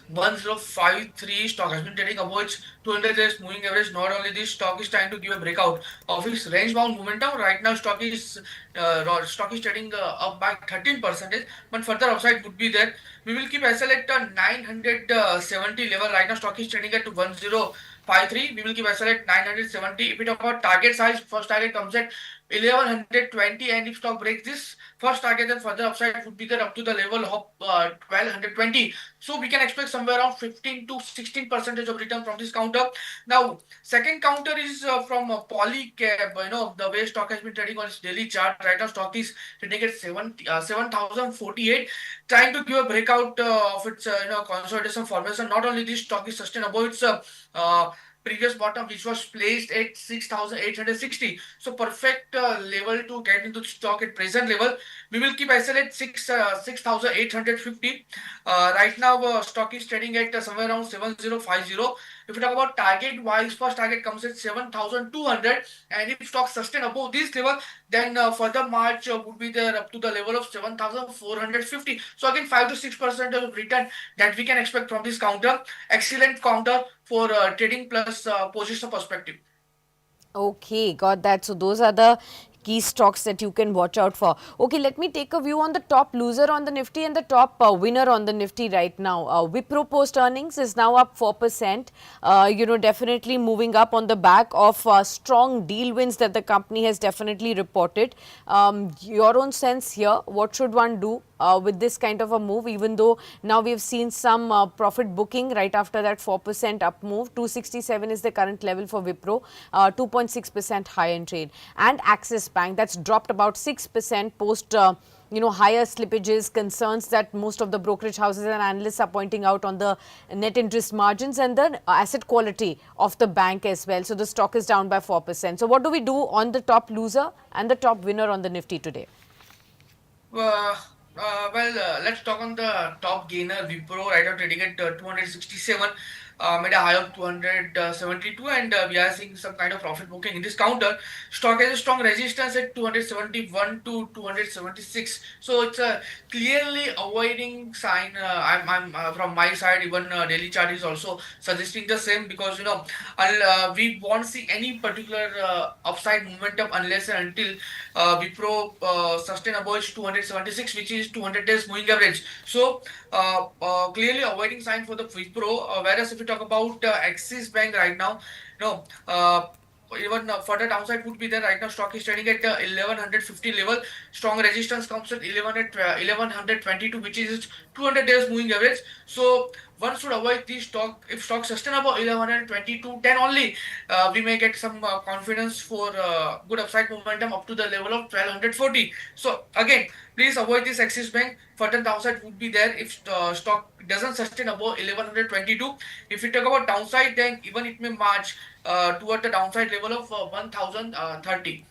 Speaker 3: 1053. Stock has been trading above its 200 days moving average. Not only this, stock is trying to give a breakout of its range bound momentum. Right now, stock is trading up by 13%, but further upside would be there. We will keep SL at 970 level. Right now, stock is trading at 1053. We will keep SL at 970. If we talk about target size, first target comes at 1120, and if stock breaks this first target, then further upside would be there up to the level of 1220. So we can expect somewhere around 15 to 16% of return from this counter. Now second counter is from Polycab. The way stock has been trading on its daily chart, right now stock is trading at 7,048, trying to give a breakout of its consolidation formation. Not only this, stock is sustainable, its previous bottom which was placed at 6,860. So perfect level to get into stock at present level. We will keep SL at 6,850. Right now stock is trading at somewhere around 7,050. If we talk about target wise, first target comes at 7,200, and if stock sustain above this level, then further march would be there up to the level of 7,450. So again 5 to 6% of return that we can expect from this counter. Excellent counter for trading plus position perspective.
Speaker 1: Okay, got that. So those are the key stocks that you can watch out for. Okay, let me take a view on the top loser on the Nifty and the top winner on the Nifty right now. Wipro post earnings is now up 4%. Definitely moving up on the back of strong deal wins that the company has definitely reported. Your own sense here, what should one do with this kind of a move, even though now we've seen some profit booking right after that 4% up move. 267 is the current level for Wipro, 2.6% higher in trade. And Axis Bank, that's dropped about 6% post higher slippages, concerns that most of the brokerage houses and analysts are pointing out on the net interest margins and the asset quality of the bank as well. So the stock is down by 4%. So what do we do on the top loser and the top winner on the Nifty today?
Speaker 3: Let's talk on the top gainer, Wipro, right now trading at 267, made a high of 272, and we are seeing some kind of profit booking in this counter. Stock has a strong resistance at 271 to 276, so it's a clearly avoiding sign. I'm from my side, even daily chart is also suggesting the same, because we won't see any particular upside momentum unless and until Wipro sustain above 276, which is 200 days moving average. So clearly avoiding sign for the Wipro. Whereas if we talk about Axis Bank right now, no. even further downside would be there. Right now, stock is trading at 1150 level. Strong resistance comes at 1122, which is its 200 days moving average. So one should avoid this stock. If stock sustain above 1122, then only we may get some confidence for good upside momentum up to the level of 1240. So again, please avoid this Axis Bank. Further downside would be there if stock doesn't sustain above 1122. If we talk about downside, then even it may march toward the downside level of 1030.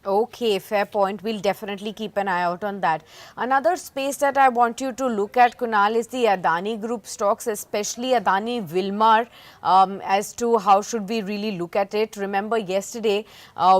Speaker 1: Okay, fair point. We'll definitely keep an eye out on that. Another space that I want you to look at, Kunal, is the Adani Group stocks, especially Adani Wilmar, as to how should we really look at it. Remember, yesterday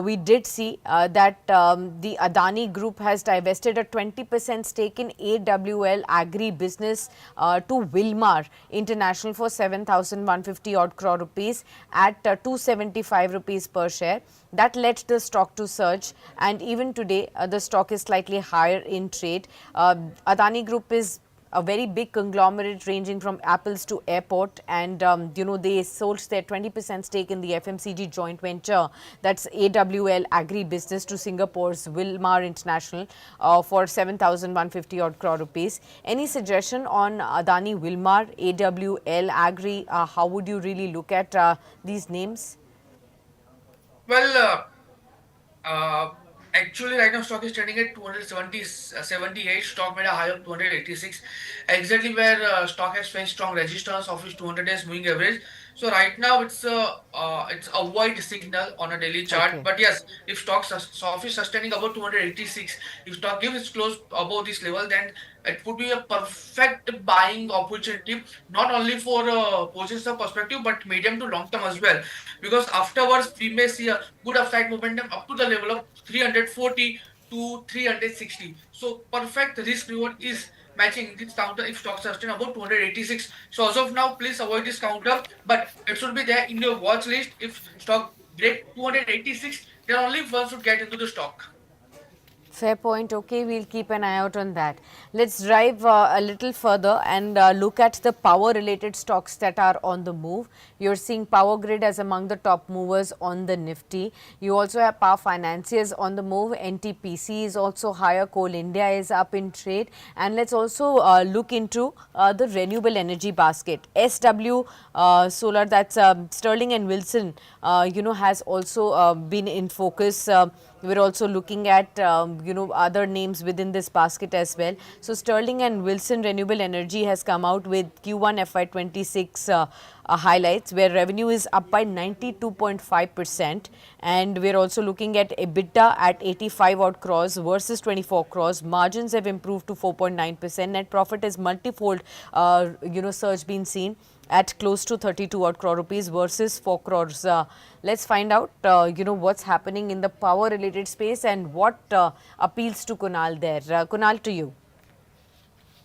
Speaker 1: we did see that the Adani Group has divested a 20% stake in AWL Agri Business to Wilmar International for 7,150 odd crore rupees at 275 rupees per share. That led the stock to surge, and even today the stock is slightly higher in trade. Adani Group is a very big conglomerate ranging from apples to airport, and they sold their 20% stake in the FMCG joint venture, that's AWL Agri Business, to Singapore's Wilmar International for 7,150 odd crore rupees. Any suggestion on Adani Wilmar, AWL Agri? How would you really look at these names?
Speaker 3: Well, actually, right now stock is trading at 278. Stock made a high of 286, exactly where stock has faced strong resistance of its 200 days moving average. So right now it's a void signal on a daily chart.
Speaker 1: Okay.
Speaker 3: But yes, if stock is sustaining above 286, if stock gives its close above this level, then it would be a perfect buying opportunity, not only for position perspective, but medium to long term as well. Because afterwards we may see a good upside momentum up to the level of 340 to 360. So perfect risk reward is matching this counter if stock sustain about 286. So as of now, please avoid this counter, but it should be there in your watch list. If stock break 286, then only one should get into the stock.
Speaker 1: Fair point. Okay, we'll keep an eye out on that. Let's drive a little further and look at the power related stocks that are on the move. You're seeing Power Grid as among the top movers on the Nifty. You also have Power Financiers on the move. NTPC is also higher. Coal India is up in trade. And let's also look into the renewable energy basket. SW Solar, that's Sterling and Wilson, has also been in focus. We're also looking at other names within this basket as well. So Sterling and Wilson Renewable Energy has come out with Q1 FY26 highlights, where revenue is up by 92.5%, and we're also looking at EBITDA at 85 odd crores versus 24 crores. Margins have improved to 4.9%. Net profit is multifold surge been seen at close to 32 odd crore rupees versus 4 crores. Let's find out what's happening in the power related space and what appeals to Kunal there. Kunal, to you.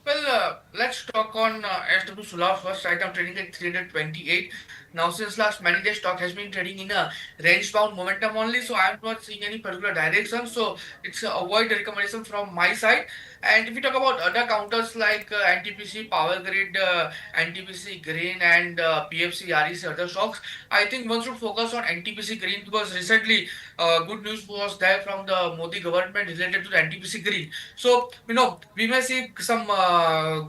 Speaker 3: Well, let's talk on SW Solar first. Right now trading at 328. Now, since last many days, stock has been trading in a range bound momentum only. So, I'm not seeing any particular direction. So, it's a avoid recommendation from my side. And if we talk about other counters like NTPC, Power Grid, NTPC Green, and PFC, REC, other stocks, I think one should focus on NTPC Green because recently good news was there from the Modi government related to the NTPC Green. So, we may see some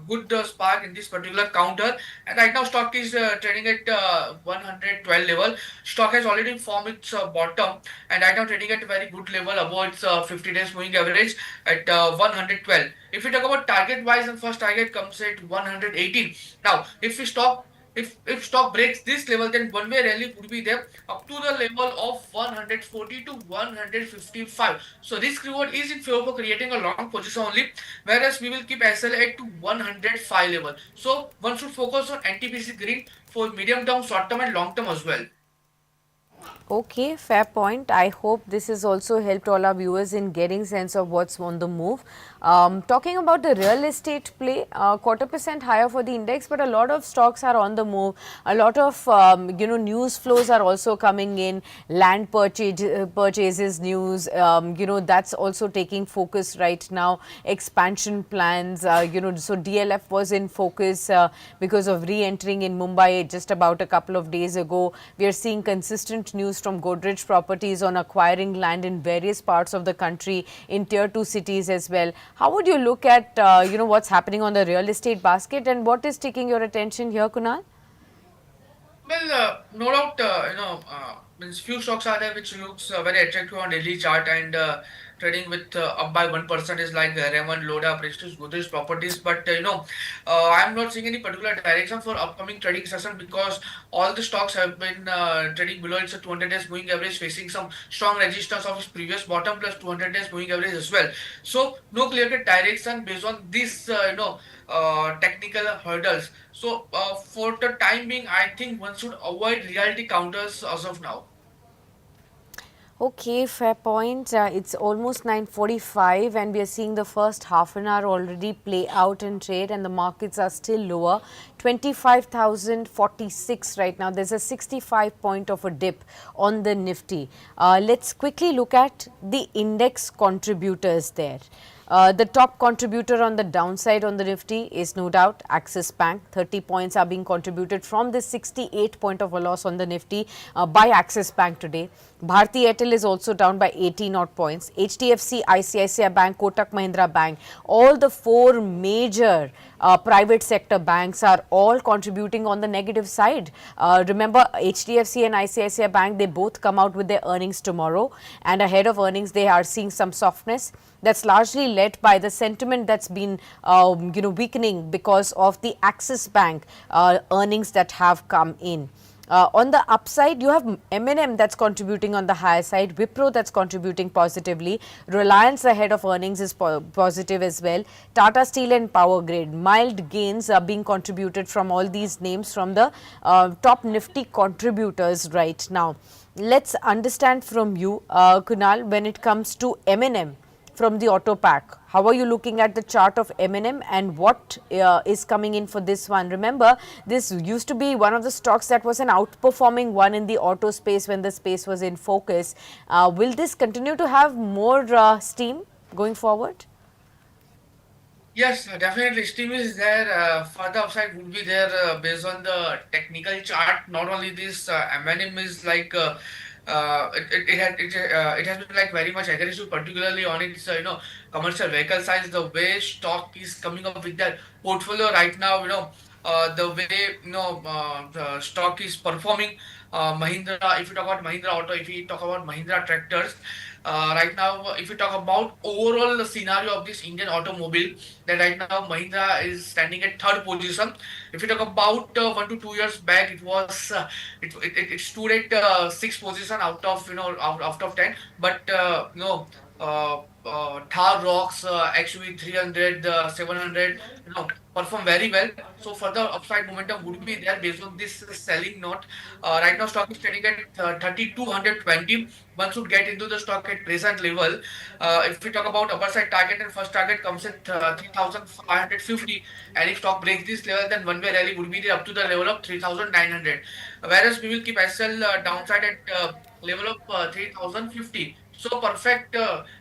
Speaker 3: good spark in this particular counter. And right now, stock is trading at 112 level. Stock has already formed its bottom, and right now trading at a very good level above its 50 days moving average at 112. If we talk about target wise, the first target comes at 118. Now, if stock breaks this level, then one way rally would be there up to the level of 140 to 155. So risk reward is in favor for creating a long position only, whereas we will keep SLA to 105 level. So one should focus on NTPC Green for medium term, short term, and long term as well.
Speaker 1: Okay, fair point. I hope this has also helped all our viewers in getting sense of what's on the move. Talking about the real estate play, 1/4% higher for the index, but a lot of stocks are on the move. A lot of news flows are also coming in. Land purchases news, that's also taking focus right now. Expansion plans, so DLF was in focus because of re-entering in Mumbai just about a couple of days ago. We are seeing consistent news news from Godrej Properties on acquiring land in various parts of the country, in tier 2 cities as well. How would you look at, what's happening on the real estate basket, and what is taking your attention here, Kunal?
Speaker 3: Well, no doubt, means few stocks are there which looks very attractive on daily chart and trading with up by 1% is like Raymond, Loda, Prestige, Godrej Properties. But I'm not seeing any particular direction for upcoming trading session because all the stocks have been trading below its 200 days moving average, facing some strong resistance of its previous bottom plus 200 days moving average as well. So no clear cut direction based on this, technical hurdles. So, for the time being, I think one should avoid reality counters as of now.
Speaker 1: Okay, fair point. It's almost 9:45 and we are seeing the first half an hour already play out in trade, and the markets are still lower. 25,046 right now. There's a 65 point of a dip on the Nifty. Let's quickly look at the index contributors there. The top contributor on the downside on the Nifty is no doubt Axis Bank. 30 points are being contributed from this 68 point of a loss on the Nifty by Axis Bank today. Bharti Airtel is also down by 18 odd points. HDFC, ICICI Bank, Kotak Mahindra Bank, all the four major private sector banks are all contributing on the negative side. Remember, HDFC and ICICI Bank, they both come out with their earnings tomorrow, and ahead of earnings they are seeing some softness. That's largely led by the sentiment that's been weakening because of the Axis Bank earnings that have come in. On the upside, you have M&M that's contributing on the higher side, Wipro that's contributing positively, Reliance ahead of earnings is positive as well, Tata Steel and Power Grid. Mild gains are being contributed from all these names from the top Nifty contributors right now. Let's understand from you, Kunal, when it comes to M&M from the auto pack. How are you looking at the chart of M&M, and what is coming in for this one? Remember, this used to be one of the stocks that was an outperforming one in the auto space when the space was in focus. Will this continue to have more steam going forward?
Speaker 3: Yes, definitely. Steam is there. Further upside would be there based on the technical chart. Not only this, M&M is like it has been like very much aggressive, particularly on its commercial vehicle size. The way stock is coming up with their portfolio right now, the way the stock is performing. Mahindra, if you talk about Mahindra Auto, if you talk about Mahindra Tractors, right now, if you talk about overall the scenario of this Indian automobile, then right now Mahindra is standing at third position. If you talk about 1 to 2 years back, it stood at sixth position out of out of 10. But Thar Rocks, XUV 300, 700, perform very well. So further upside momentum would be there based on this selling note. Right now stock is trading at 3220. One should get into the stock at present level. If we talk about upper side target, and first target comes at 3550, and if stock breaks this level, then one way rally would be there up to the level of 3900. Whereas we will keep SL downside at level of 3050. So perfect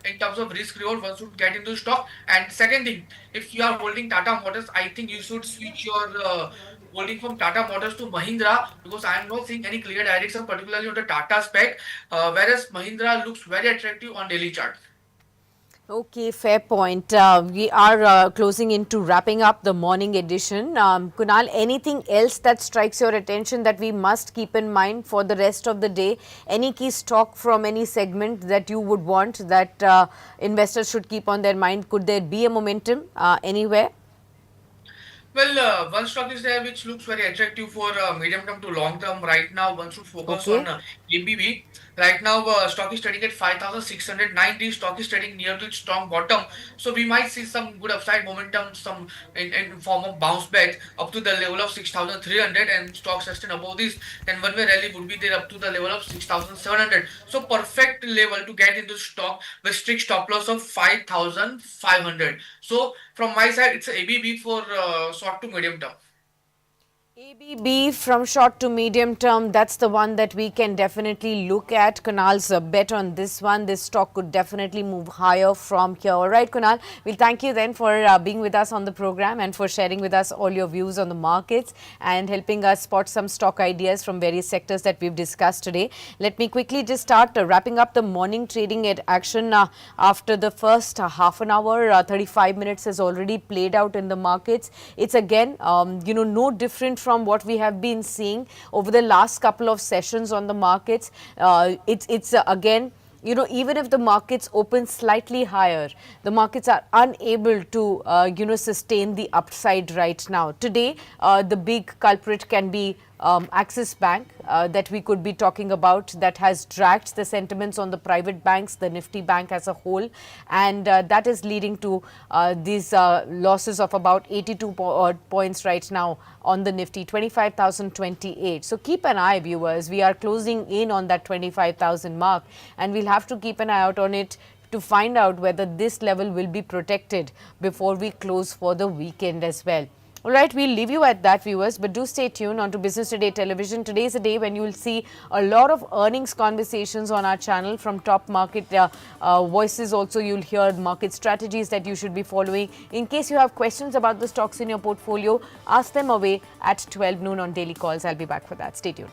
Speaker 3: in terms of risk reward, one should get into stock. And second thing, if you are holding Tata Motors, I think you should switch your holding from Tata Motors to Mahindra, because I am not seeing any clear direction, particularly on the Tata spec, whereas Mahindra looks very attractive on daily chart.
Speaker 1: Okay, fair point. We are closing into wrapping up the morning edition. Kunal, anything else that strikes your attention that we must keep in mind for the rest of the day? Any key stock from any segment that you would want that investors should keep on their mind? Could there be a momentum anywhere?
Speaker 3: Well, one stock is there which looks very attractive for medium term to long term. Right now, one should focus on
Speaker 1: Okay.
Speaker 3: ABB. Right now, stock is trading at 5,690. Stock is trading near to its strong bottom. So we might see some good upside momentum, some in form of bounce back up to the level of 6,300, and stock sustain above this. Then one way rally would be there up to the level of 6,700. So perfect level to get into stock with strict stop loss of 5,500. So from my side, it's a ABB for short to medium term.
Speaker 1: ABB from short to medium term, that's the one that we can definitely look at. Kunal's bet on this one. This stock could definitely move higher from here. All right, Kunal, we'll thank you then for being with us on the program and for sharing with us all your views on the markets and helping us spot some stock ideas from various sectors that we've discussed today. Let me quickly just start wrapping up the morning trading at action after the first half an hour. 35 minutes has already played out in the markets. It's again, no different from what we have been seeing over the last couple of sessions on the markets. It's again, even if the markets open slightly higher, the markets are unable to, sustain the upside right now. Today, the big culprit can be Axis Bank that we could be talking about, that has dragged the sentiments on the private banks, the Nifty bank as a whole, and that is leading to these losses of about 82 points right now on the Nifty, 25,028. So keep an eye, viewers. We are closing in on that 25,000 mark, and we'll have to keep an eye out on it to find out whether this level will be protected before we close for the weekend as well. All right, we'll leave you at that, viewers, but do stay tuned on to Business Today Television. Today is a day when you will see a lot of earnings conversations on our channel from top market voices. Also, you'll hear market strategies that you should be following. In case you have questions about the stocks in your portfolio, ask them away at 12 noon on Daily Calls. I'll be back for that. Stay tuned.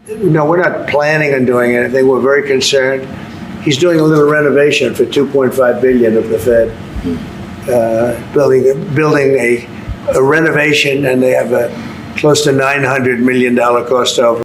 Speaker 4: No, we're not planning on doing anything. We're very concerned. He's doing a little renovation for $2.5 billion of the Fed, building a renovation, and they have a close to $900 million cost over.